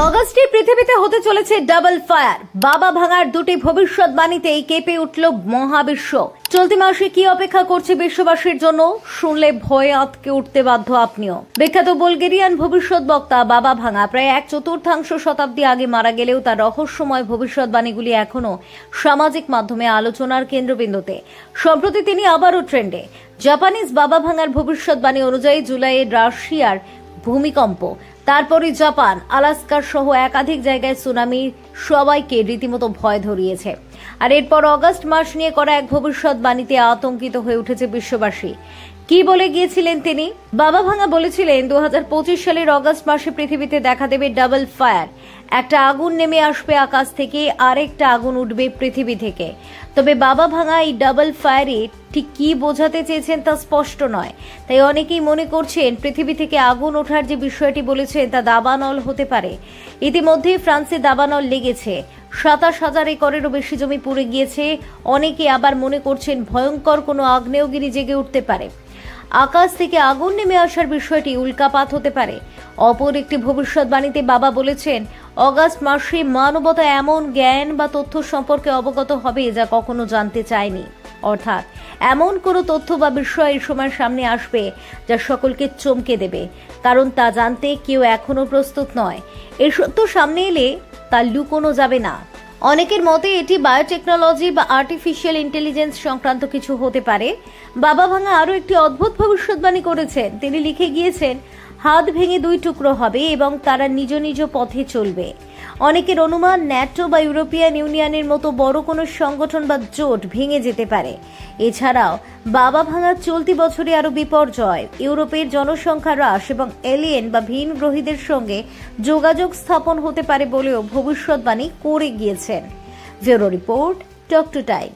অগাস্টে পৃথিবীতে হতে চলেছে ডাবল ফায়ার। বাবা ভাঙার দুটি ভবিষ্যৎবাণীতেই কেঁপে উঠল মহাবিশ্ব। চলতি মাসে কি অপেক্ষা করছে বিশ্ববাসীর জন্য শুনলে ভয়ে আঁতকে উঠতে বাধ্য আপনিও। বিখ্যাত বুলগেরিয়ান ভবিষ্যৎ বক্তা বাবা ভাঙা প্রায় 1/4 শতাব্দী আগে মারা গেলেও তার রহস্যময় ভবিষ্যৎবাণীগুলি এখনো সামাজিক মাধ্যমে আলোচনার কেন্দ্রবিন্দুতে। সম্প্রতি তিনি আবারও ট্রেন্ডে। জাপানিজ বাবা ভাঙার ভবিষ্যৎবাণী অনুযায়ী জুলাইয়ে রাশিয়ার ভূমিকম্প, তারপরে জাপান, আলাস্কা সহ একাধিক জায়গায় সুনামি সবাইকে রীতিমতো ভয় ধরিয়েছে। আর এরপর অগস্ট মাস নিয়ে করা এক ভবিষ্যৎবাণীতে আতঙ্কিত হয়ে উঠেছে বিশ্ববাসী। কি বলে গিয়েছিলেন তিনি? বাবা ভাঙা বলেছিলেন 2025 সালের অগস্ট মাসে পৃথিবীতে দেখা দেবে ডাবল ফায়ার। একটা আগুন নেমে আসবে আকাশ থেকে, আরেকটা আগুন উঠবে পৃথিবী থেকে। তবে বাবা ভাঙা এই ডাবল ফায়ারে ঠিক কি বোঝাতে চেয়েছেন তা স্পষ্ট নয়। তাই অনেকেই মনে করছেন পৃথিবী থেকে আগুন ওঠার যে বিষয়টি বলেছেন তা দাবানল হতে পারে। ইতিমধ্যে ফ্রান্সে দাবানল লেগেছে, 27,000 একরেরও বেশি জমি পুড়ে গিয়েছে। অনেকে আবার মনে করছেন ভয়ঙ্কর কোনো আগ্নেয়গিরি জেগে উঠতে পারে। আকাশ থেকে আগুন নেমে আসার বিষয়টি উল্কাপাত হতে পারে। অপর একটি ভবিষ্যৎবাণীতে বাবা বলেছেন অগাস্ট মাসে মানবতা এমন জ্ঞান বা তথ্য সম্পর্কে অবগত হবে যা কখনো জানতে চায়নি। অর্থাৎ এমন কোনো তথ্য বা বিষয় এই সময় সামনে আসবে যা সকলকে চমকে দেবে, কারণ তা জানতে কেউ এখনো প্রস্তুত নয়। এই সত্য সামনে এলে তা লুকোনো যাবে না। অনেকের মতে এটি বায়োটেকনোলজি বা আর্টিফিশিয়াল ইন্টেলিজেন্স সংক্রান্ত কিছু হতে পারে। বাবা ভাঙা আরও একটি অদ্ভুত ভবিষ্যৎবাণী করেছেন। তিনি লিখে গিয়েছেন হাত ভেঙে 2 টুকরো হবে এবং তারা নিজ নিজ পথে চলবে। অনেকের অনুমান ন্যাটো বা ইউরোপিয়ান ইউনিয়নের মতো বড় কোনো সংগঠন বা জোট ভেঙে যেতে পারে। এছাড়াও বাবা ভাঙার চলতি বছরে আরো বিপর্যয়, ইউরোপের জনসংখ্যা হ্রাস এবং এলিয়েন বা ভিন গ্রহীদের সঙ্গে যোগাযোগ স্থাপন হতে পারে বলেও ভবিষ্যৎবাণী করে গিয়েছেন। Bureau report, talk to time.